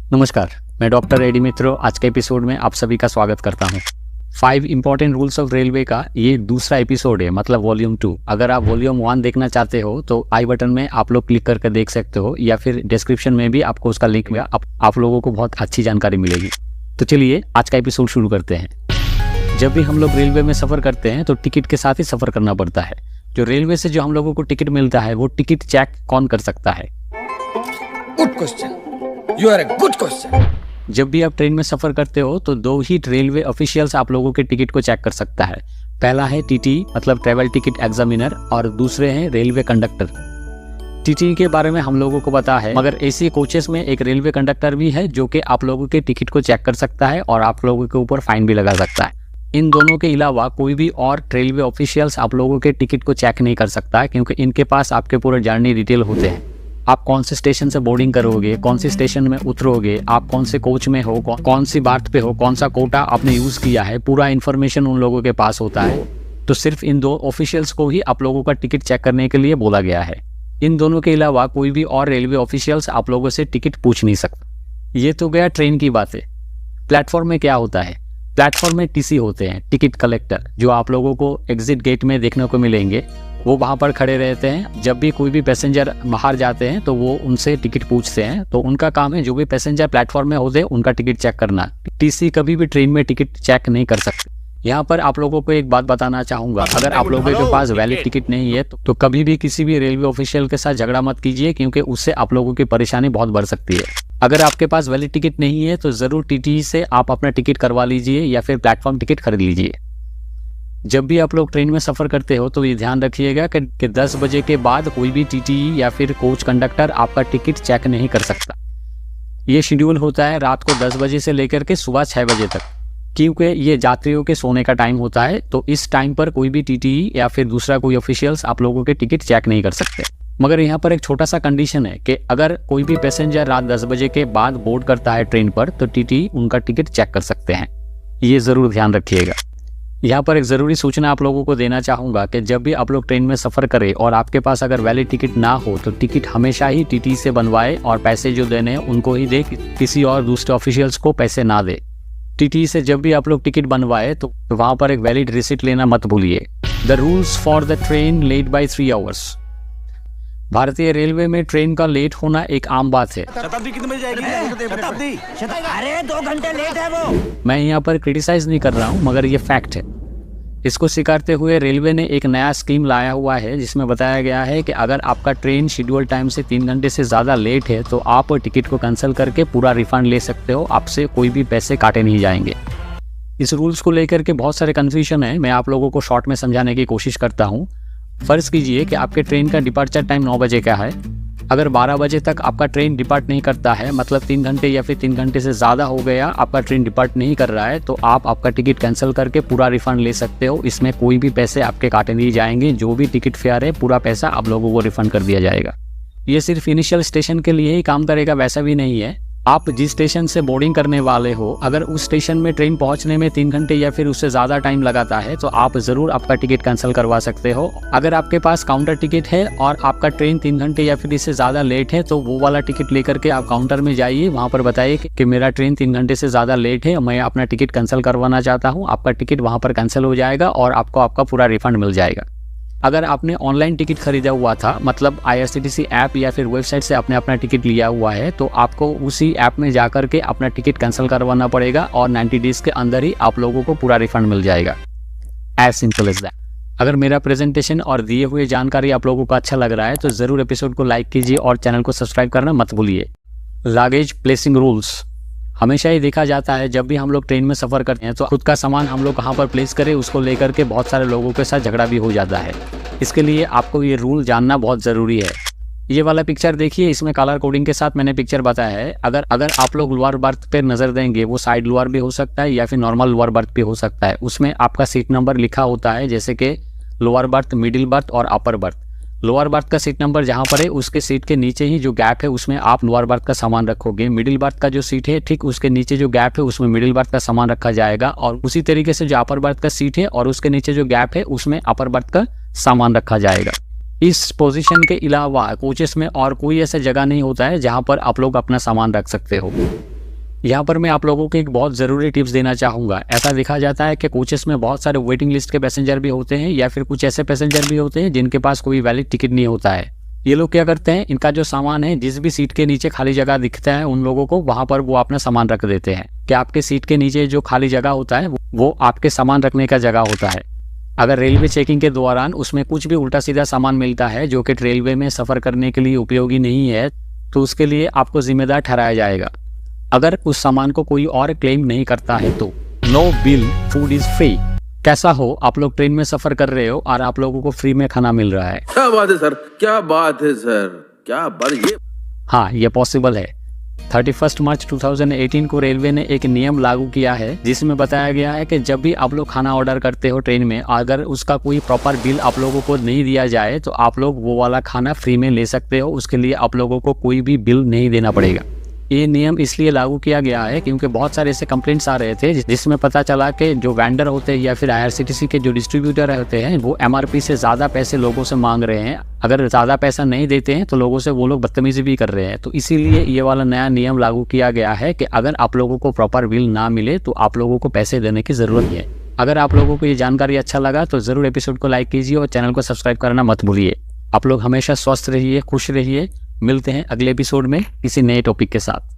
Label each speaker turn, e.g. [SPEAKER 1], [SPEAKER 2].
[SPEAKER 1] नमस्कार, मैं doctor AD मित्रो आज के एपिसोड में आप सभी का स्वागत करता हूं। 5 इंपॉर्टेंट रूल्स ऑफ रेलवे का ये दूसरा एपिसोड है, मतलब वॉल्यूम 2। अगर आप वॉल्यूम 1 देखना चाहते हो तो आई बटन में आप लोग क्लिक करके देख सकते हो, या फिर डिस्क्रिप्शन में भी आपको उसका लिंक मिला। आप लोगों को बहुत अच्छी जानकारी मिलेगी। तो चलिए आज का एपिसोड शुरू करते हैं। जब भी हम लोग रेलवे में सफर करते हैं तो टिकट के साथ ही सफर करना पड़ता है। जो रेलवे से जो हम लोगों को टिकट मिलता है वो टिकट चेक कौन कर सकता है?
[SPEAKER 2] Good question, you are a good question.
[SPEAKER 1] जब भी आप ट्रेन में सफर करते हो तो दो ही रेलवे ऑफिशियल्स आप लोगों के टिकट को चेक कर सकता है। पहला है टीटी मतलब ट्रेवल टिकट एग्जामिनर, और दूसरे हैं रेलवे कंडक्टर। टीटी के बारे में हम लोगों को पता है, मगर एसी कोचेस में एक रेलवे कंडक्टर भी है जो कि आप लोगों के टिकट को चेक कर सकता है और आप लोगों के ऊपर फाइन भी लगा सकता है। इन दोनों के अलावा कोई भी और रेलवे ऑफिशियल्स आप लोगों के टिकट को चेक नहीं कर सकता है, क्योंकि इनके पास आपके पूरे जर्नी डिटेल होते हैं। आप कौन से स्टेशन से बोर्डिंग करोगे, कौन सी स्टेशन में उतरोगे, आप कौन से कोच में हो, कौन सी बार्थ पे हो, कौन सा कोटा आपने यूज किया है, पूरा इन्फॉर्मेशन उन लोगों के पास होता है। तो सिर्फ इन दो ऑफिशियल्स को ही आप लोगों का टिकट चेक करने के लिए बोला गया है। इन दोनों के अलावा कोई भी और रेलवे ऑफिशियल्स आप लोगों से टिकट पूछ नहीं सकता। ये तो गया ट्रेन की बातें। प्लेटफॉर्म में क्या होता है? प्लेटफॉर्म में टीसी होते हैं, टिकट कलेक्टर, जो आप लोगों को एग्जिट गेट में देखने को मिलेंगे। वो वहाँ पर खड़े रहते हैं। जब भी कोई भी पैसेंजर बाहर जाते हैं तो वो उनसे टिकट पूछते हैं। तो उनका काम है जो भी पैसेंजर प्लेटफॉर्म में होते हैं उनका टिकट चेक करना। टीसी कभी भी ट्रेन में टिकट चेक नहीं कर सकते। यहाँ पर आप लोगों को एक बात बताना चाहूंगा, अगर आप लोगों के पास वैलिड टिकट नहीं है तो कभी भी किसी भी रेलवे ऑफिशियल के साथ झगड़ा मत कीजिए, क्योंकि उससे आप लोगों की परेशानी बहुत बढ़ सकती है। अगर आपके पास वैलिड टिकट नहीं है तो जरूर टीटी से आप अपना टिकट करवा लीजिए या फिर प्लेटफॉर्म टिकट खरीद लीजिए। जब भी आप लोग ट्रेन में सफर करते हो तो ये ध्यान रखिएगा कि 10 बजे के बाद कोई भी टीटी या फिर कोच कंडक्टर आपका टिकट चेक नहीं कर सकता। ये शेड्यूल होता है रात को 10 बजे से लेकर के सुबह 6 बजे तक, क्योंकि ये यात्रियों के सोने का टाइम होता है। तो इस टाइम पर कोई भी टीटी या फिर दूसरा कोई ऑफिशियल्स आप लोगों के टिकट चेक नहीं कर सकते। मगर यहाँ पर एक छोटा सा कंडीशन है कि अगर कोई भी पैसेंजर रात 10 बजे के बाद बोर्ड करता है ट्रेन पर तो टीटी उनका टिकट चेक कर सकते हैं। ये जरूर ध्यान रखिएगा। यहाँ पर एक जरूरी सूचना आप लोगों को देना चाहूंगा कि जब भी आप लोग ट्रेन में सफर करें और आपके पास अगर वैलिड टिकट ना हो तो टिकट हमेशा ही टीटी से बनवाए, और पैसे जो देने हैं उनको ही दे, किसी और दूसरे ऑफिशियल्स को पैसे ना दे। टीटी से जब भी आप लोग टिकट बनवाए तो वहां पर एक वैलिड रिसिप्ट लेना मत भूलिए। The rules for the train late by 3 hours. भारतीय रेलवे में ट्रेन का लेट होना एक आम बात है।
[SPEAKER 3] शताब्दी कितने बजे जाएगी? शताब्दी अरे 2 घंटे लेट है वो।
[SPEAKER 1] मैं यहाँ पर क्रिटिसाइज नहीं कर रहा हूँ, मगर ये फैक्ट है। इसको स्वीकारते हुए रेलवे ने एक नया स्कीम लाया हुआ है जिसमें बताया गया है कि अगर आपका ट्रेन शेड्यूल टाइम से 3 घंटे से ज़्यादा लेट है तो आप टिकट को कैंसिल करके पूरा रिफंड ले सकते हो। आपसे कोई भी पैसे काटे नहीं जाएंगे। इस रूल्स को लेकर के बहुत सारे कन्फ्यूजन है। मैं आप लोगों को शॉर्ट में समझाने की कोशिश करता हूँ। फर्ज कीजिए कि आपके ट्रेन का डिपार्चर टाइम 9 बजे का है। अगर 12 बजे तक आपका ट्रेन डिपार्ट नहीं करता है, मतलब 3 घंटे या फिर 3 घंटे से ज़्यादा हो गया, आपका ट्रेन डिपार्ट नहीं कर रहा है, तो आप आपका टिकट कैंसिल करके पूरा रिफंड ले सकते हो। इसमें कोई भी पैसे आपके काटे नहीं जाएंगे। जो भी टिकट फेयर है पूरा पैसा आप लोगों को रिफंड कर दिया जाएगा। ये सिर्फ इनिशियल स्टेशन के लिए ही काम करेगा, वैसा भी नहीं है। आप जिस स्टेशन से बोर्डिंग करने वाले हो, अगर उस स्टेशन में ट्रेन पहुंचने में 3 घंटे या फिर उससे ज़्यादा टाइम लगाता है तो आप ज़रूर आपका टिकट कैंसिल करवा सकते हो। अगर आपके पास काउंटर टिकट है और आपका ट्रेन 3 घंटे या फिर इससे ज़्यादा लेट है तो वो वाला टिकट लेकर के आप काउंटर में जाइए, वहाँ पर बताइए कि मेरा ट्रेन 3 घंटे से ज़्यादा लेट है, मैं अपना टिकट कैंसिल करवाना चाहता हूँ। आपका टिकट वहाँ पर कैंसिल हो जाएगा और आपको आपका पूरा रिफंड मिल जाएगा। अगर आपने ऑनलाइन टिकट खरीदा हुआ था, मतलब IRCTC ऐप या फिर वेबसाइट से आपने अपना टिकट लिया हुआ है, तो आपको उसी ऐप में जाकर के अपना टिकट कैंसिल करवाना पड़ेगा और 90 डेज के अंदर ही आप लोगों को पूरा रिफंड मिल जाएगा। As simple as that. अगर मेरा प्रेजेंटेशन और दिए हुए जानकारी आप लोगों को अच्छा लग रहा है तो जरूर एपिसोड को लाइक कीजिए और चैनल को सब्सक्राइब करना मत भूलिए। Luggage placing rules. हमेशा ही देखा जाता है जब भी हम लोग ट्रेन में सफ़र करते हैं तो खुद का सामान हम लोग कहाँ पर प्लेस करें उसको लेकर के बहुत सारे लोगों के साथ झगड़ा भी हो जाता है। इसके लिए आपको ये रूल जानना बहुत ज़रूरी है। ये वाला पिक्चर देखिए, इसमें कलर कोडिंग के साथ मैंने पिक्चर बताया है। अगर आप लोग लोअर बर्थ पे नज़र देंगे, वो साइड लोअर भी हो सकता है या फिर नॉर्मल लोअर बर्थ भी हो सकता है। उसमें आपका सीट नंबर लिखा होता है, जैसे कि लोअर बर्थ, मिडिल बर्थ और अपर बर्थ। लोअर बर्थ का सीट नंबर जहाँ पर है उसके सीट के नीचे ही जो गैप है उसमें आप लोअर बर्थ का सामान रखोगे। मिडिल बर्थ का जो सीट है ठीक उसके नीचे जो गैप है उसमें मिडिल बर्थ का सामान रखा जाएगा, और उसी तरीके से जो अपर बर्थ का सीट है और उसके नीचे जो गैप है उसमें अपर बर्थ का सामान रखा जाएगा। इस पोजीशन के अलावा कोचेस में और कोई ऐसा जगह नहीं होता है जहां पर आप लोग अपना सामान रख सकते हो। यहाँ पर मैं आप लोगों को एक बहुत ज़रूरी टिप्स देना चाहूँगा। ऐसा देखा जाता है कि कोचेस में बहुत सारे वेटिंग लिस्ट के पैसेंजर भी होते हैं या फिर कुछ ऐसे पैसेंजर भी होते हैं जिनके पास कोई वैलिड टिकट नहीं होता है। ये लोग क्या करते हैं, इनका जो सामान है, जिस भी सीट के नीचे खाली जगह दिखता है उन लोगों को वहाँ पर वो अपना सामान रख देते हैं कि आपके सीट के नीचे जो खाली जगह होता है वो आपके सामान रखने का जगह होता है। अगर रेलवे चेकिंग के दौरान उसमें कुछ भी उल्टा सीधा सामान मिलता है जो कि रेलवे में सफ़र करने के लिए उपयोगी नहीं है तो उसके लिए आपको जिम्मेदार ठहराया जाएगा। अगर उस सामान को कोई और क्लेम नहीं करता है तो no bill food is free. कैसा हो, आप लोग ट्रेन में सफर कर रहे हो और आप लोगों को फ्री में खाना मिल रहा है।
[SPEAKER 4] क्या बात है सर, क्या बात है सर, क्या बात ये।
[SPEAKER 1] हाँ, ये पॉसिबल है। 31 मार्च 2018 को रेलवे ने एक नियम लागू किया है जिसमें बताया गया है कि जब भी आप लोग खाना ऑर्डर करते हो ट्रेन में, अगर उसका कोई प्रॉपर बिल आप लोगों को नहीं दिया जाए तो आप लोग वो वाला खाना फ्री में ले सकते हो। उसके लिए आप लोगों को कोई भी बिल नहीं देना पड़ेगा। ये नियम इसलिए लागू किया गया है क्योंकि बहुत सारे ऐसे कंप्लेंट्स आ रहे थे जिसमें पता चला कि जो वेंडर होते हैं या फिर IRCTC के जो डिस्ट्रीब्यूटर होते हैं वो MRP से ज़्यादा पैसे लोगों से मांग रहे हैं। अगर ज़्यादा पैसा नहीं देते हैं तो लोगों से वो लोग बदतमीजी भी कर रहे हैं। तो इसीलिए ये वाला नया नियम लागू किया गया है कि अगर आप लोगों को प्रॉपर बिल ना मिले तो आप लोगों को पैसे देने की ज़रूरत है। अगर आप लोगों को ये जानकारी अच्छा लगा तो ज़रूर एपिसोड को लाइक कीजिए और चैनल को सब्सक्राइब करना मत भूलिए। आप लोग हमेशा स्वस्थ रहिए, खुश रहिए। मिलते हैं अगले एपिसोड में किसी नए टॉपिक के साथ।